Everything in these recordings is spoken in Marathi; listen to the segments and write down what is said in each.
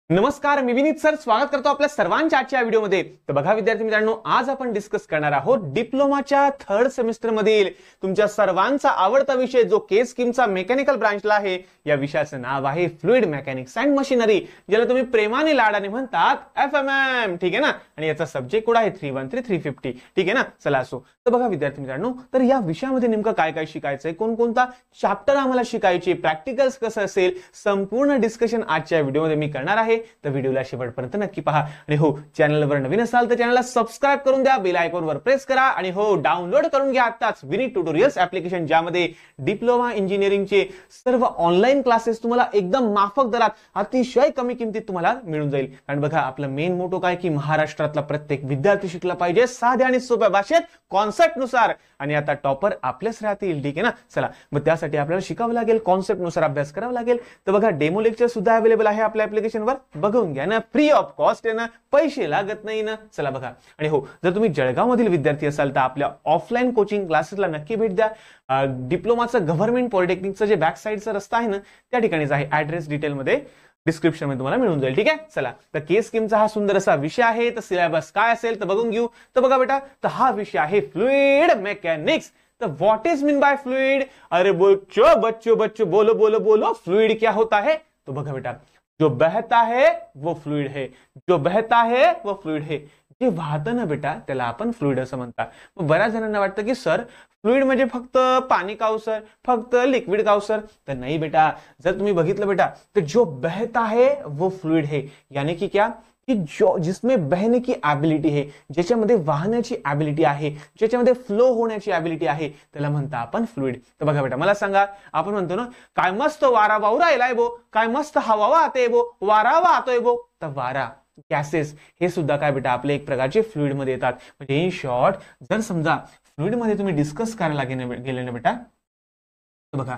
नमस्कार, मी विनीत सर स्वागत करतो आपल्या सर्वांच्या आजच्या व्हिडिओमध्ये। तर बघा विद्यार्थी मित्रांनो, आज आपण डिस्कस करणार आहोत डिप्लोमाच्या थर्ड सेमिस्टर मधील तुमच्या सर्वांचा आवडता विषय जो के स्कीमचा मेकॅनिकल ब्रांचला आहे। या विषयाचं नाव आहे फ्लुइड मेकॅनिक्स अँड मशिनरी, ज्याला तुम्ही प्रेमाने लाडाने म्हणतात एफएमएम, ठीक आहे ना। आणि याचा सब्जेक्ट कोड आहे 313 350, ठीक आहे ना। चला असो, तर बघा विद्यार्थी मित्रांनो, तर या विषयामध्ये नेमकं काय काय शिकायचंय, कोणकोणता चॅप्टर आम्हाला शिकायचे, प्रॅक्टिकल्स कसं असेल, संपूर्ण डिस्कशन आजच्या व्हिडिओमध्ये मी करणार आहे। तर व्हिडिओला शेवटपर्यंत नक्की पहा आणि हो, चॅनलवर नवीन असाल तर चॅनलला सबस्क्राइब करून द्या, बेल आयकॉनवर प्रेस करा आणि हो, डाउनलोड करून घ्या आताच विनीत ट्युटोरियल्स ऍप्लिकेशन, ज्यामध्ये डिप्लोमा इंजिनिअरिंगचे सर्व ऑनलाईन क्लासेस तुम्हाला एकदम माफक दरात अतिशय कमी किमतीत तुम्हाला मिळून जाईल। कारण बघा, आपला मेन मोटो काय की महाराष्ट्रातला प्रत्येक विद्यार्थी शिकला पाहिजे साध्या आणि सोप्या भाषेत, कॉन्सेप्ट नुसार। आणि आता टॉपर आपलेच राहतील, ठीक आहे ना। चला, मग त्यासाठी आपल्याला शिकावं लागेल, कॉन्सेप्ट नुसार अभ्यास करावा लागेल। तर बघा, डेमो लेक्चर सुद्धा अवेलेबल आहे आपल्या ऍप्लिकेशनवर, बघून घ्या ना, फ्री ऑफ कॉस्ट आहे ना, पैसे लागत नाही ना। चला बघा, आणि हो, जर तुम्ही जळगाव मधील विद्यार्थी असाल तर आपल्या ऑफलाईन कोचिंग क्लासेसला नक्की भेट द्या। डिप्लोमाचं गव्हर्नमेंट पॉलिटेक्निकचं जे बॅक साईडचा रस्ता आहे ना, त्या ठिकाणीच आहे। ऍड्रेस डिटेल मध्ये डिस्क्रिप्शन मध्ये तुम्हाला मिळून जाईल, ठीक आहे। चला, तर के स्कीमचा हा सुंदर असा विषय आहे। तर सिलेबस काय असेल तर बघून घेऊ। तर बघा बेटा, तर हा विषय आहे फ्लुइड मेकॅनिक्स। तो what is mean by fluid? अरे बच्चों बच्चों बच्चों, बोलो बोलो बोलो, फ्लूइड क्या होता है? तो बघा बेटा, जो बहता है वो फ्लूइड है, जो बहता है वो फ्लूइड है। जे वाहतं ना बेटा, त्याला आपण फ्लुइड असं म्हणतात। मग बऱ्याच जणांना वाटतं की सर, फ्लुइड म्हणजे फक्त पाणी का हो सर, फक्त लिक्विड का हो सर? तर नाही बेटा, जर तुम्ही बघितलं बेटा, तर जो बहता है वो फ्लुइड है, यानी कि क्या कि जो जिसमें बहने की एबिलिटी है, ज्याच्यामध्ये वाहण्याची एबिलिटी आहे, ज्याच्यामध्ये फ्लो होण्याची एबिलिटी आहे, त्याला म्हणता आपण फ्लुइड। तर बघा बेटा, मला सांगा, आपण म्हणतो ना, काय मस्त वारा वाहू राहिलाय बो, काय मस्त हवा वाहते बो, वारा वाहतोय बो। तर वारा, गॅसेस हे सुद्धा काय बेटा आपले एक प्रकारचे फ्लुइड मध्ये येतात। म्हणजे इन शॉर्ट, जर समजा फ्लुइड मध्ये तुम्ही डिस्कस करायला गेले ना बेटा, तर बघा,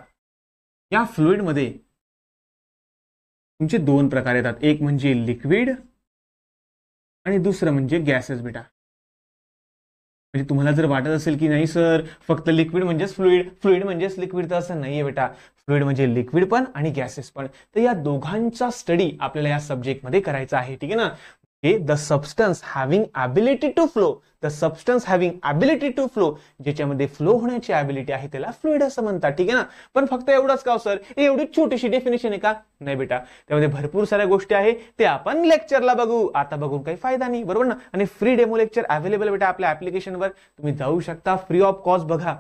या फ्लुइड मध्ये तुमचे दोन प्रकार येतात, एक म्हणजे लिक्विड आणि दुसरं म्हणजे गॅसेस बेटा। म्हणजे तुम्हाला जर वाटत असेल की नाही सर, फक्त लिक्विड म्हणजेच फ्लुइड, फ्लुइड म्हणजेच लिक्विड, तर असं नाहीये बेटा। फ्लुइड म्हणजे लिक्विड पण आणि गॅसेस पण। तर या दोघांचा स्टडी आपल्याला या सब्जेक्ट मध्ये करायचा आहे, ठीक आहे ना। The substance having ability to flow, the substance having ability to flow, ज्याच्यामध्ये फ्लो होण्याची ॲबिलिटी आहे त्याला फ्लुइड असं म्हणतात, ठीक आहे ना। पण फक्त एवढंच का सर, एवढी छोटीशी डेफिनेशन आहे का? नाही बेटा, त्यामध्ये भरपूर साऱ्या गोष्टी आहे, ते आपण लेक्चरला बघू, आता बघून काही फायदा नाही, बरोबर ना। आणि फ्री डेमो लेक्चर अवेलेबल बेटा आपल्या ऍप्लिकेशनवर, तुम्ही जाऊ शकता फ्री ऑफ कॉस्ट। बघा,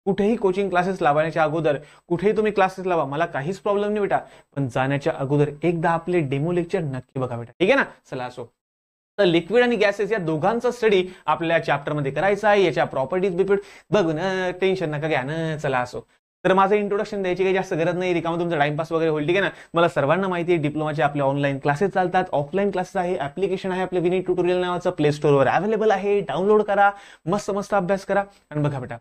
कुठेही कोचिंग क्लासेस लावण्याच्या अगोदर, कुठेही तुम्ही क्लासेस लावा, मला काहीच प्रॉब्लेम नाही बेटा, पण जाण्याच्या अगोदर एकदा आपले डेमो लेक्चर नक्की बघा बेटा, ठीक आहे ना। चला असो, तर लिक्विड आणि गॅसेस या दोघांचा स्टडी आपल्या चॅप्टर मध्ये करायचा आहे। याच्या प्रॉपर्टीज बिपिट बघून टेन्शन नका घ्या ना। चला असो, तर माझं इंट्रोडक्शन द्यायची काही जास्त गरज नाही, रिकामा तुमचा टाइमपास वगैरे होईल, ठीक आहे ना। मला सर्वांना माहिती आहे, डिप्लोमाचे आपले ऑनलाईन क्लासेस चालतात, ऑफलाईन क्लासेस आहे, ऍप्लिकेशन आहे आपले विनीत ट्युटोरियल नावाचं, प्ले स्टोअरवर अवेलेबल आहे, डाउनलोड करा, मस्त मस्त अभ्यास करा। आणि बघा बेटा,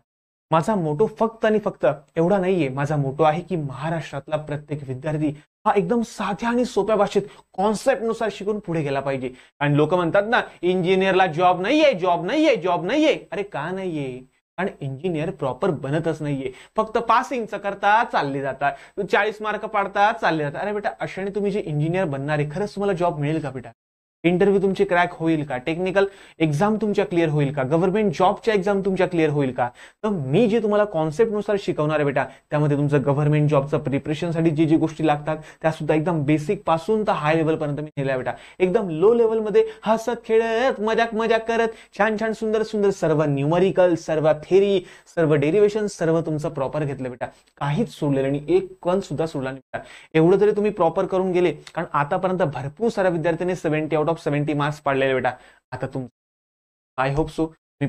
माझा मोटो फक्त आणि फक्त एवढा नाहीये, माझा मोटो आहे की महाराष्ट्रातला प्रत्येक विद्यार्थी हा एकदम साध्या आणि सोप्या भाषेत कॉन्सेप्ट नुसार शिकून पुढे गेला पाहिजे। आणि लोक म्हणतात ना, इंजिनियरला जॉब नाहीये, जॉब नाहीये, जॉब नाहीये। अरे का नाहीये? आणि इंजिनियर प्रॉपर बनतच नाहीये, फक्त पासिंगचं करता चालले जातात, 40 मार्क पाडता चालले जातात। अरे बेटा, अशाने तुम्ही जे इंजिनियर बनणार आहे, खरंच तुम्हाला जॉब मिळेल का बेटा? इंटरव्ह्यू तुमचे क्रॅक होईल का? टेक्निकल एक्झाम तुमच्या क्लिअर होईल का? गव्हर्नमेंट जॉबच्या एक्झाम तुमच्या क्लिअर होईल का? तर मी जे तुम्हाला कॉन्सेप्ट नुसार शिकवणार आहे बेटा, त्यामध्ये तुमचं गव्हर्नमेंट जॉबचं प्रिपरेशनसाठी जे गोष्टी लागतात त्या सुद्धा एकदम बेसिक पासून तर हाय लेवल पर्यंत मी नेल्या बेटा। एकदम लो लेवल मध्ये हसत खेळत मजाक मजाक करत छान छान सुंदर सुंदर सर्व न्यूमरिकल, सर्व थेरी, सर्व डेरिव्हेशन, सर्व तुमचं प्रॉपर घेतलं बेटा, काहीच सोडलेलं नाही, एक पण सुद्धा सोडला नाही बेटा। एवढं जरी तुम्ही प्रॉपर करून गेले, कारण आतापर्यंत भरपूर साऱ्या विद्यार्थ्यांनी 70 आउट ऑफ 70 मार्क्स पाडलेले बेटा। आता तुम आय होप सो तुम्ही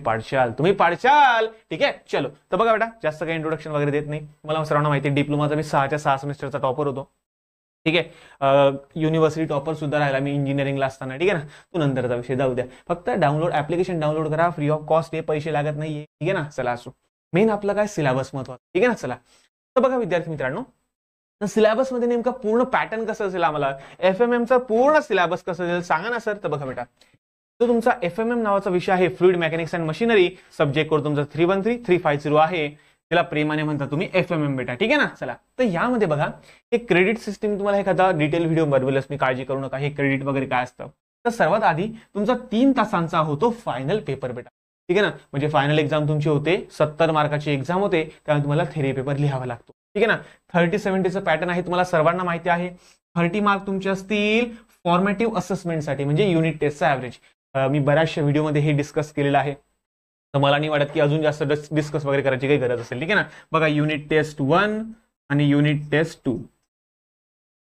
पाडशाल, ठीक आहे। चलो, तर बघा बेटा, जास्त काही इंट्रोडक्शन वगैरे देत नाही, मला सर्वांना माहिती आहे डिप्लोमाचा मी 6च्या 6 सेमिस्टरचा टॉपर होतो, ठीक आहे। युनिव्हर्सिटी टॉपर सुद्धा राहिला मी इंजिनिअरिंगला असताना, ठीक आहे ना। तो नंतरचा विषय जाऊ द्या, फक्त डाउनलोड ऍप्लिकेशन डाउनलोड करा, फ्री ऑफ कॉस्ट आहे, पैसे लागत नाहीये, ठीक आहे ना। चला असो, मेन आपला काय सिलेबस महत्वाचा, ठीक आहे ना। चला, तर बघा विद्यार्थी मित्रांनो, तर सिलेबस मध्ये नेमका पूर्ण पॅटर्न कसं असेल, आम्हाला एफएमएमचा पूर्ण सिलेबस कसं असेल सांगा ना सर। तर बघा बेटा, तो तुमचा एफएमएम नावाचा विषय आहे, fluid mechanics and machinery, subject code तुमचा 313 350 आहे। त्याला प्रेमाने म्हणता तुम्ही FMM बेटा, ठीक आहे ना. चला, तर यामध्ये बघा हे क्रेडिट सिस्टीम, तुम्हाला एखादा डिटेल व्हिडिओ बनवेलच मी, काळजी करू नका. हे क्रेडिट वगैरे काय असतं, तर सर्वात आधी तुमचा 3 तासांचा होतो फायनल पेपर बेटा, ठीक आहे ना. म्हणजे फायनल एक्झाम तुमची होते 70 मार्काची एक्झाम होते, त्यामुळे तुम्हाला थेरी पेपर लिहावा लागतो, ठीक आहे ना. 30-70चं पॅटर्न आहे, तुम्हाला सर्वांना माहिती आहे. 30 मार्क तुमचे असतील फॉर्मेटिव्ह असेसमेंटसाठी, म्हणजे युनिट टेस्टचा ऍव्हरेज. मी बऱ्याचशा व्हिडिओमध्ये हे डिस्कस केलेलं आहे, तर मला नाही वाटत की अजून जास्त डिस्कस वगैरे करायची काही गरज असेल, ठीक आहे ना. बघा, युनिट टेस्ट 1 आणि युनिट टेस्ट 2,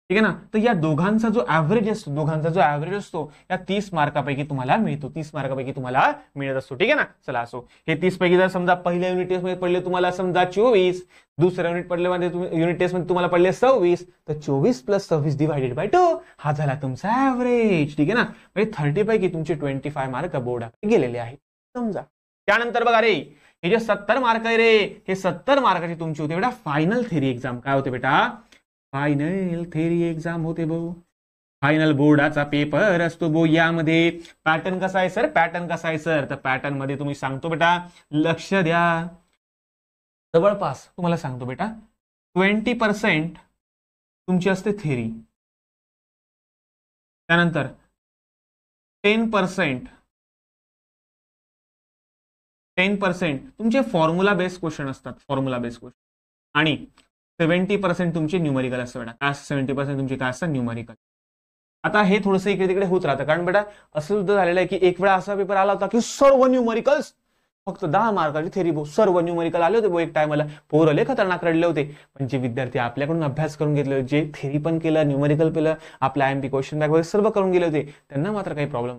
ठीक आहे ना. तर या दोघांचा जो ऍव्हरेज असतो या 30 मार्कापैकी तुम्हाला मिळतो, 30 मार्कापैकी तुम्हाला मिळत असतो, ठीक आहे ना. चला, असो, हे 30 पैकी जर समजा पहिल्या युनिट टेस्ट मध्ये पडले तुम्हाला समजा 24, दुसऱ्या युनिट टेस्ट मध्ये तुम्हाला पडले 26, तर 24 + 26 डिवायडेड बाय 2 हा झाला तुमचा ऍव्हरेज, ठीक आहे ना. म्हणजे 30 पैकी तुमचे 25 मार्क बोर्डाकडे गेलेले आहेत समजा. त्यानंतर बघा रे, हे जे 70 मार्क आहे रे, हे 70 मार्काची तुमची होते बेटा फायनल थेरी एक्झाम. काय होते बेटा, फायनल थेरी एक्झाम होते भाऊ. फायनल बोर्डाचा पेपर असतो भाऊ. यामध्ये पॅटर्न कसा आहे सर, तर पॅटर्न मध्ये तुम्ही सांगतो बेटा, लक्ष द्या, जवळपास तुम्हाला सांगतो बेटा 20% तुमची असते थेरी, त्यानंतर 10% तुमचे फॉर्म्युला बेस्ड क्वेश्चन असतात, आणि 70% तुमचे न्यूमेरिकल असतं बेटा. काय 70% तुमचे काय असतात, न्यूमेरिकल. आता हे थोडंसं इकडे तिकडे होत राहतं, कारण बेटा असं सुद्धा झालेलं आहे की एक वेळा असा पेपर आला होता की सर्व न्यूमेरिकल्स, फक्त 10 मार्काची थेरी भाऊ, सर्व न्यूमेरिकल आले होते भाऊ एक टायमाला. पोरले खतरनाक रडले होते. पण जे विद्यार्थी आपल्याकडून अभ्यास करून घेतले, जे थेरी पण केलं, न्यूमेरिकल केलं, आपला MP क्वेश्चन बँक वगैरे सर्व करून गेले होते, त्यांना मात्र काही प्रॉब्लेम.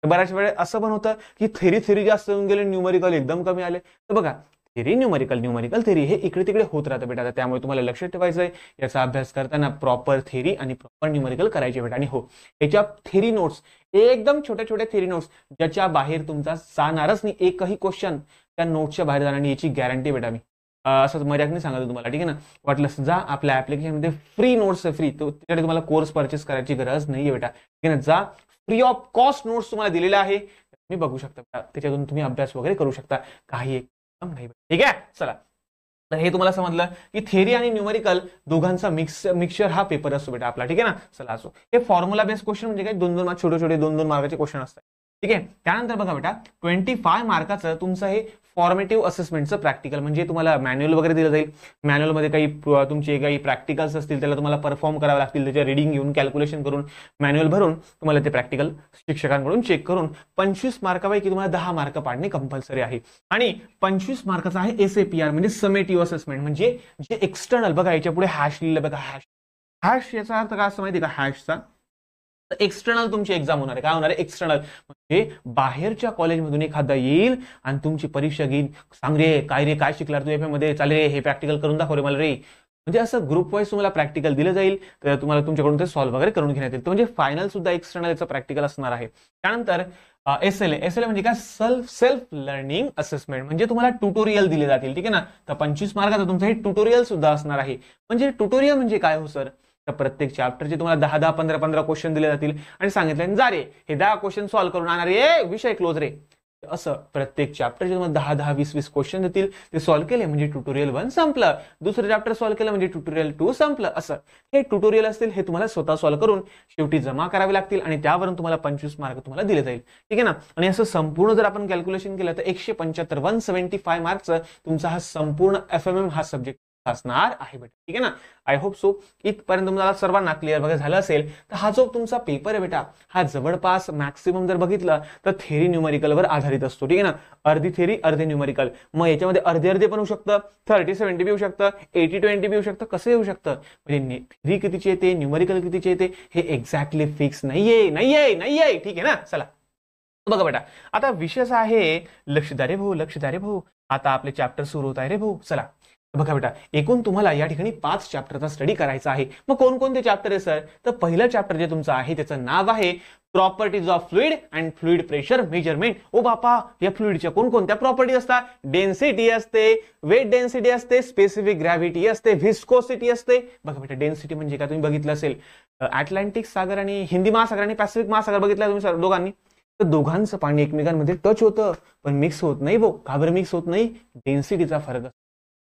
बऱ्याच वेळेस असं पण होतं की थेरी जास्त येऊन गेले, न्यूमेरिकल एकदम कमी आले. तर बघा, थेरी न्यूमेरिकल थेरी हे इकडे तिकडे होत राहतं बेटा. त्यामुळे तुम्हाला लक्ष ठेवायचं आहे, याचा अभ्यास करताना प्रॉपर थेरी आणि प्रॉपर न्यूमेरिकल करायचे बेटा. आणि हो, याच्या थेरी नोट्स एकदम छोट्या थेरी नोट्स, ज्याच्या बाहेर तुमचा जाणारच नाही एकही क्वेश्चन, त्या नोट्सच्या बाहेर जाणार नाही, याची गॅरंटी बेटा मी असं मर्याद नाही सांगतो तुम्हाला, ठीक आहे ना. वाटलं जा आपल्या ऍप्लिकेशनमध्ये फ्री नोट्स आहे, फ्री, तो त्यासाठी तुम्हाला कोर्स परचेस करायची गरज नाहीये बेटा, ठीक आहे ना. जा, फ्री ऑफ कॉस्ट नोट्स तुम्हाला दिलेला आहे, तुम्ही बघू शकता, त्याच्यातून तुम्ही अभ्यास वगैरे करू शकता, काही एकदम नाही, ठीक आहे. चला, तर हे तुम्हाला समजलं की थेरी आणि न्यूमेरिकल दोघांचा मिक्सचर हा पेपर असतो बेटा आपला, ठीक आहे ना. चला, असो, हे फॉर्म्युला बेस्ड क्वेश्चन म्हणजे काय, 2-2 मार्क, छोटे 2-2 मार्काचे क्वेश्चन असतात, ठीक आहे. त्यानंतर बघा बेटा 25 मार्काचं तुमचं हे फॉर्मेटिव्ह असेसमेंटचं प्रॅक्टिकल, म्हणजे तुम्हाला मॅन्युअल वगैरे दिलं जाईल. मॅन्युअलमध्ये काही तुमचे काही प्रॅक्टिकल्स असतील, त्याला तुम्हाला परफॉर्म करावे लागतील, त्याच्या रिडिंग घेऊन, कॅल्क्युलेशन करून, मॅन्युअल भरून तुम्हाला ते प्रॅक्टिकल शिक्षकांकडून चेक करून 25 मार्कापैकी तुम्हाला 10 मार्क पाडणे कंपल्सरी आहे. आणि 25 मार्काचा आहे SAPR, म्हणजे समेटिव्ह असेसमेंट, म्हणजे जे एक्सटर्नल, बघा याच्या पुढे हॅश लिहिलं बघा, हॅश याचा अर्थ काय असं माहिती का, हॅशचा एक्सटर्नल तुमची एक्झाम होणार आहे. काय होणार आहे, एक्सटर्नल, म्हणजे बाहेरच्या कॉलेजमधून एखादा येईल आणि तुमची परीक्षा घेईल, सांग रे काय शिकला तू FM मध्ये, चाल रे हे प्रॅक्टिकल करून दाखव रे मला रे. म्हणजे असं ग्रुप वाईज तुम्हाला प्रॅक्टिकल दिलं जाईल, तर तुम्हाला तुमच्याकडून ते सॉल्व्ह वगैरे करून घेण्यात येईल. म्हणजे फायनल सुद्धा एक्सटर्नल याचं प्रॅक्टिकल असणार आहे. त्यानंतर SLA म्हणजे काय, सेल्फ लर्निंग असेसमेंट, म्हणजे तुम्हाला ट्युटोरियल दिले जातील, ठीक आहे ना. तर 25 मार्काचं तुमचं हे ट्युटोरियल सुद्धा असणार आहे. म्हणजे ट्युटोरियल म्हणजे काय हो सर, तर प्रत्येक चॅप्टरचे तुम्हाला 10-10, 15-15 क्वेश्चन दिले जातील आणि सांगितलं जा रे हे 10 क्वेश्चन सॉल्व्ह करून आणणार रे, विषय क्लोज रे. असं प्रत्येक चॅप्टरचे तुम्हाला 10-10, 20-20 क्वेश्चन देतील, ते सॉल्व्ह केले म्हणजे ट्युटोरियल 1 संपलं, दुसरं चॅप्टर सॉल्व्ह केलं म्हणजे ट्युटोरियल 2 संपलं. असं हे ट्युटोरियल असतील, हे तुम्हाला स्वतः सॉल्व्ह करून शेवटी जमा करावे लागतील आणि त्यावरून तुम्हाला 25 मार्क तुम्हाला दिले जाईल, ठीक आहे ना. आणि असं संपूर्ण जर आपण कॅल्क्युलेशन केलं तर 175 मार्कचा तुमचा हा संपूर्ण FMM हा सब्जेक्ट असणार आहे बेटा, ठीक आहे ना. आय होप सो इथपर्यंत तुम्हाला सर्वांना क्लिअर वगैरे झालं असेल. तर हा जो तुमचा पेपर आहे बेटा, हा जवळपास मॅक्सिमम जर बघितलं तर थेरी न्यूमेरिकलवर आधारित असतो, ठीक आहे ना. अर्धी थेरी अर्धे न्यूमेरिकल, मग याच्यामध्ये अर्धे पण होऊ शकतं, 30-70 बी होऊ शकतं, 80-20 बी होऊ शकतं, कसं येऊ शकतं. म्हणजे थेरी कितीची येते, न्यूमेरिकल कितीची येते, हे एक्झॅक्टली फिक्स नाहीये, ठीक आहे ना. चला बघा बेटा, आता विषय आहे, लक्ष द्या रे भाऊ, आता आपले चॅप्टर सुरू होत आहे रे भाऊ. चला बघा बेटा, एकूण तुम्हाला या ठिकाणी 5 चॅप्टरचा स्टडी करायचा आहे. मग कोणकोणते चॅप्टर आहे सर, तर पहिलं चॅप्टर जे तुमचं आहे त्याचं नाव आहे properties of fluid and fluid pressure measurement. ओ बापा, या फ्लुइडच्या कोणकोणत्या प्रॉपर्टी असतात, डेन्सिटी असते, वेट डेन्सिटी असते, स्पेसिफिक ग्रॅव्हिटी असते, व्हिस्कोसिटी असते. बघा बेटा, डेन्सिटी म्हणजे काय तुम्ही बघितलं असेल, अटलांटिक सागर आणि हिंदी महासागर आणि पॅसिफिक महासागर बघितलं तुम्ही दोघांनी, तर दोघांचं पाणी एकमेकांमध्ये टच होतं पण मिक्स होत नाही भाऊ. का बरं मिक्स होत नाही, डेन्सिटीचा फरक असतो.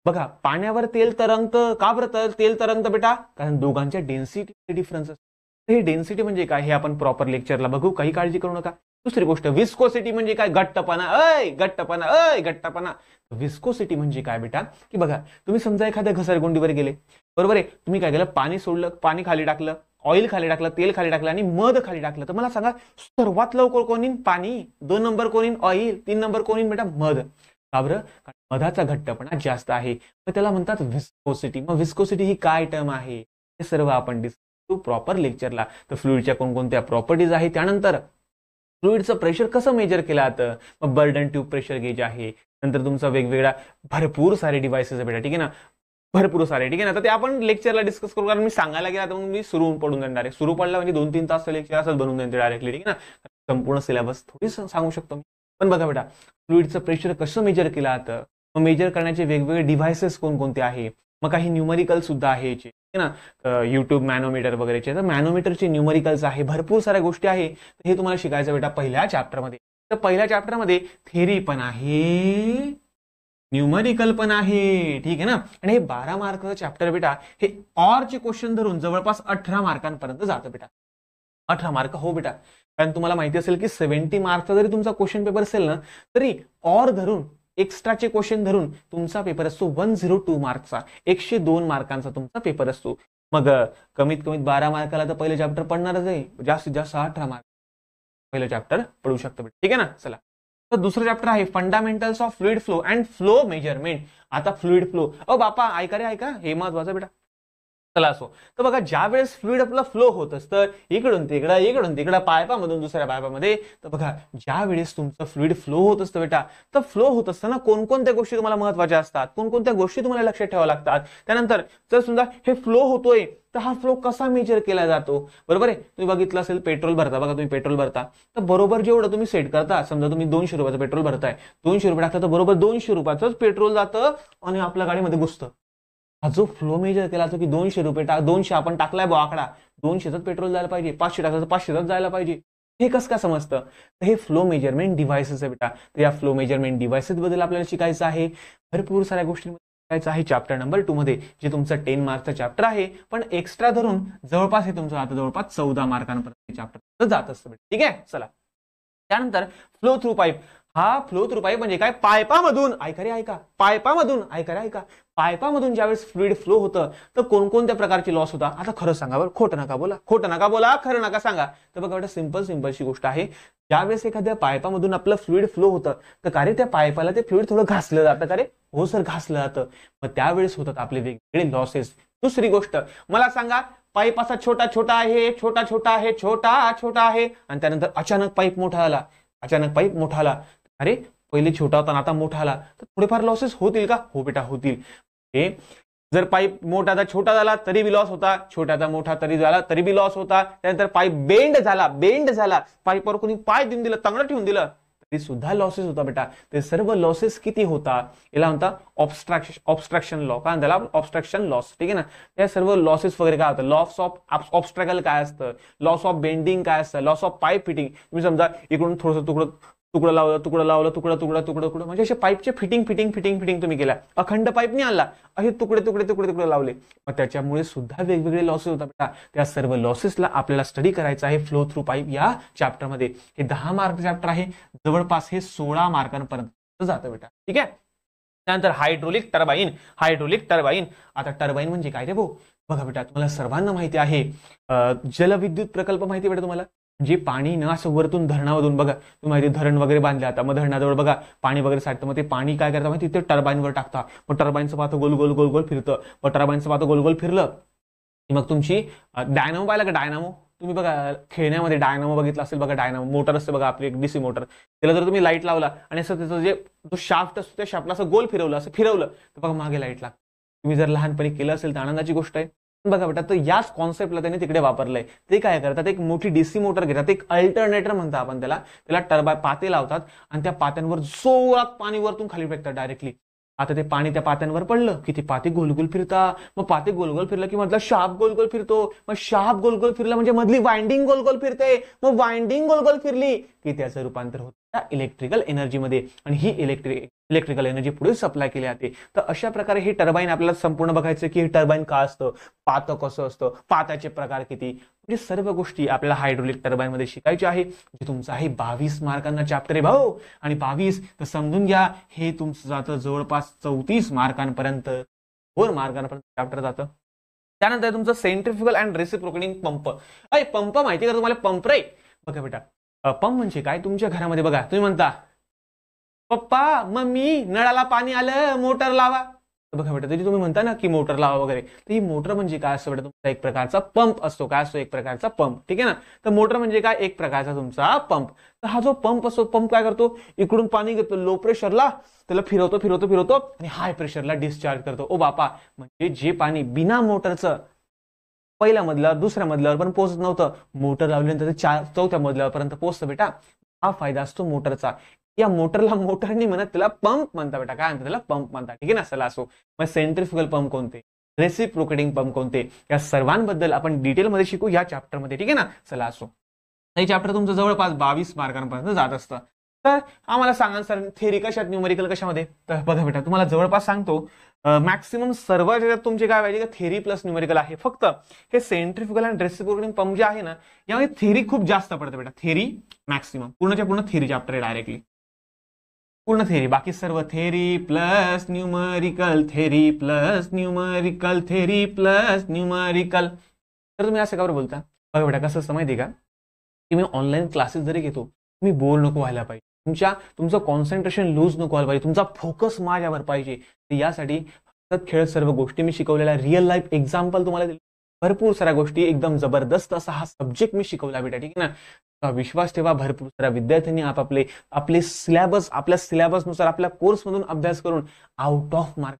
बघा पाण्यावर तेल तरंगतं का बरं तेल तरंगतं बेटा? कारण दोघांच्या डेन्सिटी डिफरन्स असतो. हे डेन्सिटी म्हणजे काय हे आपण प्रॉपर लेक्चरला बघू, काही काळजी करू नका. दुसरी गोष्ट विस्कोसिटी म्हणजे काय? घट्टपणा. घट्टपणा. विस्कोसिटी म्हणजे काय बेटा? की बघा तुम्ही समजा एखाद्या घसरगुंडीवर गेले, बरोबर आहे, तुम्ही काय केलं, पाणी सोडलं, पाणी खाली टाकलं, ऑइल खाली टाकलं, तेल खाली टाकलं आणि मध खाली टाकलं, तर मला सांगा सर्वात लवकर कोण येईन? पाणी. 2 नंबर कोण येईन? ऑइल. 3 नंबर कोण येईन बेटा? मध. का बरं? कारण मधाचा घट्टपणा जास्त आहे, मग त्याला म्हणतात विस्कोसिटी. मग विस्कोसिटी ही काय टर्म आहे हे सर्व आपण डिस्कस प्रॉपर लेक्चरला. तर फ्लुइडच्या कोणकोणत्या प्रॉपर्टीज आहे, त्यानंतर फ्लुइडचं प्रेशर कसं मेजर केलं जातं, मग बर्डन ट्यूब प्रेशर गेज आहे, नंतर तुमचा वेगवेगळा भरपूर सारे डिव्हाइसेस आहे बेटा, ठीक आहे ना, भरपूर सारे, ठीक आहे ना. तर ते आपण लेक्चरला डिस्कस करू, कारण मी सांगायला गेला तर मग मी सुरू पडून देणार आहे. सुरू पडला म्हणजे 2-3 तास लेक्चर असंच बनवून देणार डायरेक्टली, ठीक आहे ना. संपूर्ण सिलेबस थोडी सांगू शकतो मी. पण बघा बेटा फ्लुइडचं प्रेशर कसं मेजर केलं जातं, मग मेजर करण्याचे वेगवेगळे डिव्हाइसेस कोणकोणते आहे, मग काही न्यूमरिकल सुद्धा आहे ना, युट्यूब मॅनोमीटर वगैरेचे. तर मॅनोमीटरचे न्यूमरिकल्स आहे, भरपूर साऱ्या गोष्टी आहे. हे तुम्हाला शिकायचं बेटा पहिल्या चॅप्टरमध्ये. तर पहिल्या चॅप्टरमध्ये थेरी पण आहे, न्यूमरिकल पण आहे, ठीक आहे ना. आणि हे 12 मार्कचं चॅप्टर बेटा हे ऑरचे क्वेश्चन धरून जवळपास 18 मार्कांपर्यंत जातं बेटा. 18 मार्क, हो बेटा. कारण तुम्हाला माहिती असेल की 70 मार्कचा जरी तुमचा क्वेश्चन पेपर असेल ना, तरी ऑर धरून एक्स्ट्राचे क्वेश्चन धरून तुमचा पेपर असतो 102 मार्कचा, 102 मार्कांचा तुमचा पेपर असतो. मग कमीत कमीत 12 मार्काला तर पहिलं चॅप्टर पडणारच आहे, जास्तीत जास्त 18 मार्क पहिलं चॅप्टर पडू शकतं, ठीक आहे ना. चला, तर दुसरं चॅप्टर आहे fundamentals of fluid flow and flow measurement. आता फ्लुइड फ्लो, बापा ऐका रे ऐका, हे महत्वाचं बेटा. चला असो, तर बघा ज्या वेळेस फ्लुइड आपलं फ्लो होत असतं इकडून तिकडं पायपामधून दुसऱ्या पायपामध्ये, तर बघा ज्या वेळेस तुमचं फ्लुइड फ्लो होत असतं बेटा, तर फ्लो होत असताना कोणकोणत्या गोष्टी तुम्हाला महत्वाच्या असतात, कोणकोणत्या गोष्टी तुम्हाला लक्षात ठेवाव्या लागतात. त्यानंतर जर समजा हे फ्लो होतोय तर हा फ्लो कसा मेजर केला जातो, बरोबर आहे. तुम्ही बघितलं असेल पेट्रोल भरता, बघा तुम्ही पेट्रोल भरता तर बरोबर जेवढं तुम्ही सेट करता, समजा तुम्ही 200 रुपयाचं पेट्रोल भरताय, 200 रुपये टाकता तर बरोबर 200 रुपयाचंच पेट्रोल जातं आणि आपल्या गाडीमध्ये घुसतं. हा जो फ्लो मेजर केला तो की 200 रुपये 200 आपण टाकलाय बा आकडा, 200च पेट्रोल जायला पाहिजे, 500 टाकलं तर 500च जायला पाहिजे, हे कसं काय समजतं? तर हे फ्लो मेजरमेंट डिव्हाइसेस आहे बेटा. तर या फ्लो मेजरमेंट डिव्हाइसेस बद्दल आपल्याला शिकायचं आहे, भरपूर साऱ्या गोष्टी शिकायचं आहे चॅप्टर नंबर 2 मध्ये, जे तुमचं 10 मार्कचं चॅप्टर आहे, पण एक्स्ट्रा धरून जवळपास हे तुमचं आता जवळपास 14 मार्कांपर्यंत चॅप्टर जात असतं, ठीक आहे. चला, त्यानंतर फ्लो थ्रू पाईप. हा फ्लो थ्रू पाईप म्हणजे काय? पायपामधून, ऐका रे ऐका, पायपामधून ज्यावेळेस फ्लुइड फ्लो होतं तर कोणकोणत्या प्रकारची लॉस होता. आता खरं सांगा बरं, खोटं नका बोला, खरं नका सांगा. तर बघा बेटा सिंपलशी गोष्ट आहे, ज्यावेळेस एखाद्या पायपामधून आपलं फ्लुइड फ्लो होतं तर का रे त्या पायपाला ते फ्लुइड थोडं घासलं जातं का रे? हो सर, घासलं जातं. मग त्यावेळेस होतात आपले वेगवेगळे लॉसेस. दुसरी गोष्ट मला सांगा, पाईप असा छोटा आहे आणि त्यानंतर अचानक पाईप मोठा आला, अरे पहिले छोटा होता आता मोठा आला, तर थोडेफार लॉसेस होतील का? हो बेटा होतील. जर पाईप मोठा छोटा झाला तरी बी लॉस होता, छोट्याचा मोठा तरी झाला तरी बी लॉस होता. त्यानंतर पाईप बेंड झाला, पाईपवर कोणी पाय देऊन दिलं, तंगड ठेवून दिलं तरी सुद्धा लॉसेस होता बेटा. ते सर्व लॉसेस किती होता याला म्हणतात ऑब्स्ट्रक्शन लॉ. काय म्हणतात? ऑब्स्ट्रक्शन लॉस, ठीक आहे ना. या सर्व लॉसेस वगैरे काय होतं, लॉस ऑफ ऑब्स्ट्रॅकल काय असतं, लॉस ऑफ बेंडिंग काय असतं, लॉस ऑफ पाईप फिटिंग. तुम्ही समजा इकडून थोडंसं तुकडं लावलं, म्हणजे असे पाईपचे फिटिंग तुम्ही केल्या, अखंड पाईप नाही आणला, असे तुकडे लावले, मग त्याच्यामुळे सुद्धा वेगवेगळे लॉसेस होतात बेटा. त्या सर्व लॉसेसला आपल्याला स्टडी करायचं आहे फ्लो थ्रू पाईप या चॅप्टरमध्ये. हे 10 मार्क चॅप्टर आहे, जवळपास हे 16 मार्कांपर्यंत जातं बेटा, ठीक आहे. त्यानंतर हायड्रोलिक टर्बाईन. आता टर्बाईन म्हणजे काय रे भाऊ? बघा बेटा तुम्हाला सर्वांना माहिती आहे, जलविद्युत प्रकल्प माहिती बेटा तुम्हाला, जे पाणी न असं वरतून धरणामधून, बघा तुम्ही माहिती धरण वगैरे बांधले, आता मग धरणाजवळ बघा पाणी वगैरे साठतं, मग ते पाणी काय करता माहिती, ते टर्बाईनवर टाकता, मग टर्बाईनचं पाहतं गोल फिरतं, मग टर्बाईनचं पाहतं गोल फिरलं की मग तुमची डायनामो पाहिला का? डायनामो तुम्ही बघा खेळण्यामध्ये डायनामो बघितला असेल, बघा डायनामो मोटर असते बघा आपली, एक डीसी मोटर, त्याला जर तुम्ही लाईट लावला आणि असं त्याचं जे जो शाफ्ट असतो त्या शाफ्टला असं गोल फिरवलं तर बघा मागे लाईट लागते. तुम्ही जर लहानपणी केलं असेल तर आनंदाची गोष्ट आहे. बघा बेटा, तर याच कॉन्सेप्टला त्यांनी तिकडे वापरलंय. ते काय करतात, एक मोठी डीसी मोटर घेतात, एक अल्टरनेटर म्हणतात आपण त्याला टर्बाईन पाते लावतात आणि त्या पात्यांवर जोरात पाणी वरतून खाली फेकतात डायरेक्टली. आता ते पाणी त्या पात्यांवर पडलं की ते पाते गोलगोल फिरतात, मग पाते गोलगोल फिरलं की मधला शाफ्ट गोलगोल फिरतो, मग शाफ्ट गोलगोल फिरला म्हणजे मधली वाइंडिंग गोलगोल फिरते, मग वाइंडिंग गोलगोल फिरली की त्याचं रूपांतर होतं इलेक्ट्रिकल एनर्जीमध्ये, आणि ही इलेक्ट्रिकल एनर्जी पुढे सप्लाय केली जाते. तर अशा प्रकारे हे टर्बाईन आपल्याला संपूर्ण बघायचं की हे टर्बाईन का असतं, पातं कसं असतं, पाताचे प्रकार किती, म्हणजे सर्व गोष्टी आपल्याला हायड्रोलिक टर्बाईन मध्ये शिकायचे आहे. जे तुमचं आहे 22 मार्कांना चॅप्टर आहे भाऊ, आणि 22 तर समजून घ्या हे तुमचं जातं जवळपास 34 मार्कांपर्यंत, 4 मार्कांपर्यंत चॅप्टर जातं. त्यानंतर तुमचं centrifugal and reciprocating pump. Pump माहिती का तुम्हाला? पंप रे बघा बेटा, पंप म्हणजे काय? तुमच्या घरामध्ये बघा तुम्ही म्हणता पप्पा मम्मी नळाला पाणी आलं मोटर लावा, बघा बेटा तरी तुम्ही म्हणता ना की मोटर लावा वगैरे, तर ही मोटर म्हणजे काय असतं बेटा? तुमचा एक प्रकारचा पंप असतो. काय असतो? एक प्रकारचा पंप, ठीक आहे ना. तर मोटर म्हणजे काय? एक प्रकारचा तुमचा पंप. तर हा जो पंप असतो, पंप काय करतो? इकडून पाणी घेतो लो प्रेशरला, त्याला फिरवतो फिरवतो फिरवतो आणि हाय प्रेशरला डिस्चार्ज करतो. ओ बापा, म्हणजे जे पाणी बिना मोटरचं पहिल्या मजल्यावर दुसऱ्या मजल्यावर पण पोहोचत नव्हतं, मोटर लावल्यानंतर ते चौथ्या मजल्यावरपर्यंत पोहोचतं बेटा. हा फायदा असतो मोटरचा. या मोटरला मोटर नाही म्हणत, त्याला पंप म्हणता बेटा. काय म्हणतात? त्याला पंप म्हणतात, ठीक आहे ना. चला असो, मग सेंट्रिफ्युगल पंप कोणते, रेसिप्रोकेटिंग पंप कोणते, या सर्वांबद्दल आपण डिटेलमध्ये शिकू या चॅप्टरमध्ये, ठीक आहे ना. चला असो, हे चॅप्टर तुमचं जवळपास 22 मार्कांपर्यंत जात असतं. तर आम्हाला सांगा सर थेरी कशात, न्यूमेरिकल कशामध्ये? तर बघा बेटा तुम्हाला जवळपास सांगतो मॅक्सिमम सर्व जगात तुमचे काय पाहिजे का थेरी प्लस न्यूमेरिकल आहे. फक्त हे सेंट्रिफ्युगल अँड रेसिप्रोकेटिंग पंप जे आहे ना, यामध्ये थेरी खूप जास्त पडते बेटा. थेरी मॅक्सिमम पूर्णच्या पूर्ण थेरी चॅप्टर आहे डायरेक्टली, पूर्ण थेरी. बाकी सर्व theory plus numerical, theory plus numerical, theory plus numerical. तर तुम्ही असं का बरं बोलता? बघा बेटा कसं असतं माहिती आहे का, की मी ऑनलाईन क्लासेस जरी घेतो, तुम्ही बोर नको व्हायला पाहिजे, तुमचं कॉन्सन्ट्रेशन लूज नको व्हायला पाहिजे, तुमचा फोकस माझ्यावर पाहिजे. तर यासाठी हसत खेळ सर्व गोष्टी मी शिकवलेल्या, रिअल लाईफ एक्झाम्पल तुम्हाला दिले, भरपूर साऱ्या गोष्टी, एकदम जबरदस्त असा हा सब्जेक्ट मी शिकवला बेटा, ठीक आहे ना. विश्वास ठेवा, भरपूर साऱ्या विद्यार्थ्यांनी आपले सिलेबस, आपल्या सिलेबसनुसार आपल्या कोर्समधून अभ्यास करून आउट ऑफ मार्क.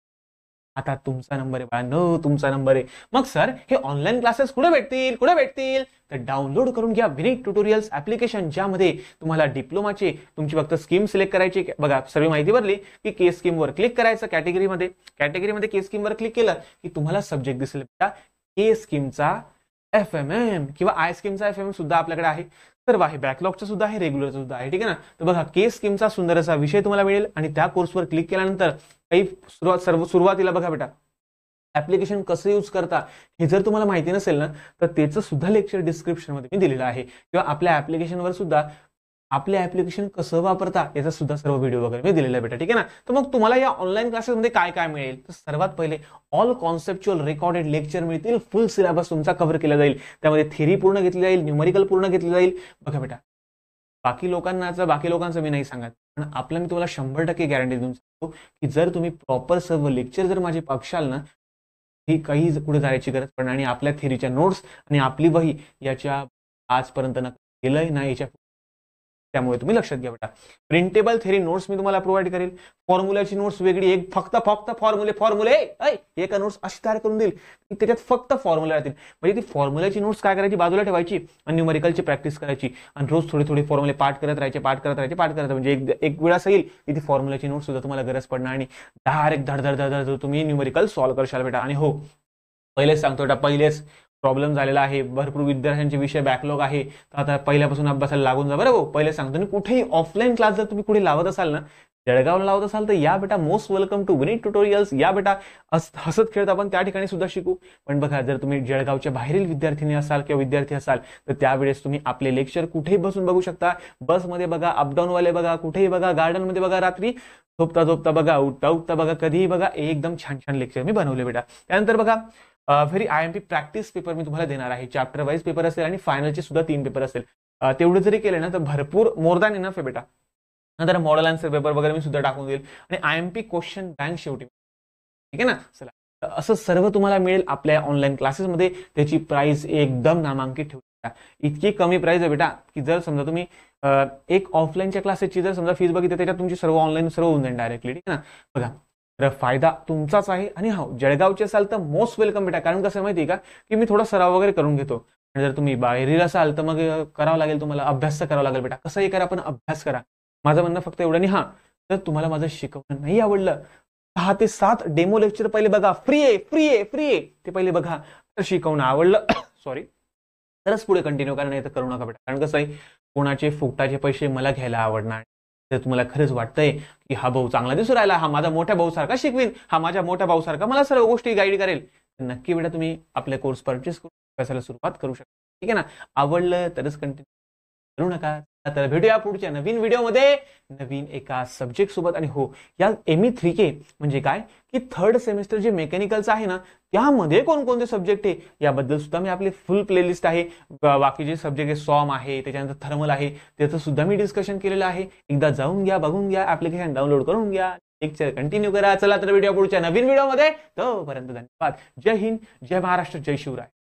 आता तुमचा नंबर आहे बाळा, नो तुमचा नंबर आहे. मग सर हे ऑनलाईन क्लासेस कुठे भेटतील? तर डाउनलोड करून घ्या विनीत ट्युटोरियल्स ऍप्लिकेशन, ज्यामध्ये तुम्हाला डिप्लोमाचे तुमची फक्त स्कीम सिलेक्ट करायची. बघा सर्व माहिती भरली की के स्कीमवर क्लिक करायचं, कॅटेगरीमध्ये के स्कीमवर क्लिक केलं की तुम्हाला सब्जेक्ट दिसेल बेटा. के स्कीमचा FMM किंवा आय स्कीमचा FMM सुद्धा आपल्याकडे आहे, सर्व आहे, बॅकलॉगचं सुद्धा आहे, रेग्युलरचं सुद्धा आहे, ठीक आहे ना. तर बघा के स्कीमचा सुंदर असा विषय तुम्हाला मिळेल, आणि त्या कोर्सवर क्लिक केल्यानंतर काही सुरुवातीला बघा बेटा ऍप्लिकेशन कसं यूज करता हे जर तुम्हाला माहिती नसेल ना, तर त्याचं सुद्धा लेक्चर डिस्क्रिप्शन मध्ये मी दिलेलं आहे, किंवा आपल्या ऍप्लिकेशनवर सुद्धा आपले ऍप्लिकेशन कसं वापरता याचा सुद्धा सर्व व्हिडिओ वगैरे मी दिलेला आहे बेटा, ठीक आहे ना. तर मग तुम्हाला या ऑनलाईन क्लासेसमध्ये काय काय मिळेल? तर सर्वात पहिले ऑल कॉन्सेप्च्युअल रेकॉर्डेड लेक्चर मिळतील, फुल सिलेबस तुमचा कव्हर केला जाईल, त्यामध्ये थेरी पूर्ण घेतली जाईल, न्यूमेरिकल पूर्ण घेतली जाईल. बघा बेटा बाकी लोकांचं मी नाही सांगत, पण आपलं मी तुम्हाला 100% गॅरंटी देऊन सांगतो की जर तुम्ही प्रॉपर सर्व लेक्चर जर माझे बघशाल ना, ही काही पुढे जायची गरज पडणार. आणि आपल्या थेरीच्या नोट्स आणि आपली वही याच्या आजपर्यंत ना गेलंय ना याच्या, त्यामुळे तुम्ही लक्षात घ्या बेटा. प्रिंटेबल थेरी नोट्स मी तुम्हाला प्रोव्हाइड करेल, फॉर्म्युलाची नोट्स वेगळी, एक फक्त फॉर्म्युले एका नोट्स अशी तयार करून देईल की त्याच्यात फक्त फॉर्म्युला राहतील. म्हणजे ती फॉर्म्युलाची नोट्स काय करायची, बाजूला ठेवायची आणि न्यूमेरिकलची प्रॅक्टिस करायची, आणि रोज थोडे फॉर्म्युले पाठ करत राहायचे. म्हणजे एक वेळ असं येईल की ती फॉर्म्युलाची नोट्स सुद्धा तुम्हाला गरज पडणार, आणि डायरेक्ट धड तुम्ही न्यूमेरिकल सॉल्व्ह करशाल बेटा. आणि हो पहिलेच सांगतो बेटा, पहिलेच प्रॉब्लेम झालेला आहे, भरपूर विद्यार्थ्यांचे विषय बॅकलॉग आहे, तर आता पहिल्यापासून अभ्यासाला लागून जा बरं हो. पहिले सांगतो मी, कुठेही ऑफलाईन क्लास जर तुम्ही कुठे लावत असाल ना, जळगावला लावत असाल तर या बेटा, most welcome to Vineet tutorials. या बेटा हसत खेळत आपण त्या ठिकाणी सुद्धा शिकू. पण बघा जर तुम्ही जळगावच्या बाहेरील विद्यार्थिनी असाल किंवा विद्यार्थी असाल, तर त्यावेळेस तुम्ही आपले लेक्चर कुठेही बसून बघू शकता, बसमध्ये बघा, अपडाऊन वाले बघा, कुठेही बघा, गार्डन मध्ये बघा, रात्री झोपता बघा, उठता बघा, कधीही बघा, एकदम छान लेक्चर मी बनवले बेटा. त्यानंतर बघा व्हेरी IMP प्रॅक्टिस पेपर मी तुम्हाला देणार आहे, चॅप्टर वाईज पेपर असेल आणि फायनलचे सुद्धा 3 पेपर असेल. तेवढं जरी केलं ना तर भरपूर मोर दॅन इनफ आहे बेटा. नंतर मॉडेल आन्सर पेपर वगैरे मी सुद्धा टाकून देईल, आणि IMP क्वेश्चन बँक शेवटी, ठीक आहे ना. चला असं सर्व तुम्हाला मिळेल आपल्या ऑनलाईन क्लासेसमध्ये. त्याची प्राइस एकदम नामांकित ठेवू शकता, इतकी कमी प्राइस आहे बेटा की जर समजा तुम्ही एक ऑफलाईनच्या क्लासेसची जर समजा फीस बघितली, त्याच्यात तुमची सर्व ऑनलाईन सर्व होऊन जाईल डायरेक्टली, ठीक आहे ना. बघा तर फायदा तुमचाच आहे. आणि हो जळगावचे असाल तर मोस्ट वेलकम बेटा, कारण कसं माहिती आहे का की मी थोडा सराव वगैरे करून घेतो, आणि जर तुम्ही बाहेरील असाल तर मग करावं लागेल तुम्हाला, अभ्यास तर करावा लागेल बेटा. कसंही करा पण अभ्यास करा, माझं म्हणणं फक्त एवढं नाही. हा जर तुम्हाला माझं शिकवणं नाही आवडलं, 6 ते 7 डेमो लेक्चर पहिले बघा, फ्री आहे ते पहिले बघा. तर शिकवणं आवडलं सॉरी तरच पुढे कंटिन्यू करा, नाही तर करू नका बेटा. कारण कसं आहे, कोणाचे फुकटाचे पैसे मला घ्यायला आवडणार. जर तुम्हाला खरंच वाटतंय की हा भाऊ चांगला दिसू राहिला, हा माझा मोठ्या भाऊ सारखा शिकवीन, हा माझ्या मोठ्या भाऊ सारखा मला सर्व गोष्टी गाईड करेल, तर नक्की बेटा तुम्ही आपले कोर्स परचेस करून अभ्यासाला सुरुवात करू शकता. ठीक आहे ना. आवडलं तरच कंटिन्यू करू नका. तर भेटूया पुढच्या नवीन व्हिडिओमध्ये नवीन एका सब्जेक्ट सोबत. आणि हो, या ME3K म्हणजे काय की थर्ड सेमिस्टर जे मेकॅनिकलचं आहे ना, त्यामध्ये कोणकोणते सब्जेक्ट आहे याबद्दल सुद्धा मी आपली फुल प्लेलिस्ट आहे. बाकी जे सब्जेक्ट आहे, सॉम आहे, त्याच्यानंतर थर्मल आहे, त्याचं सुद्धा मी डिस्कशन केलेलं आहे. एकदा जाऊन घ्या, बघून घ्या, ऍप्लिकेशन डाउनलोड करून घ्या, लेक्चर कंटिन्यू करा. चला तर व्हिडिओ पुढच्या नवीन व्हिडिओमध्ये. तोपर्यंत धन्यवाद. जय हिंद, जय महाराष्ट्र, जय शिवराय.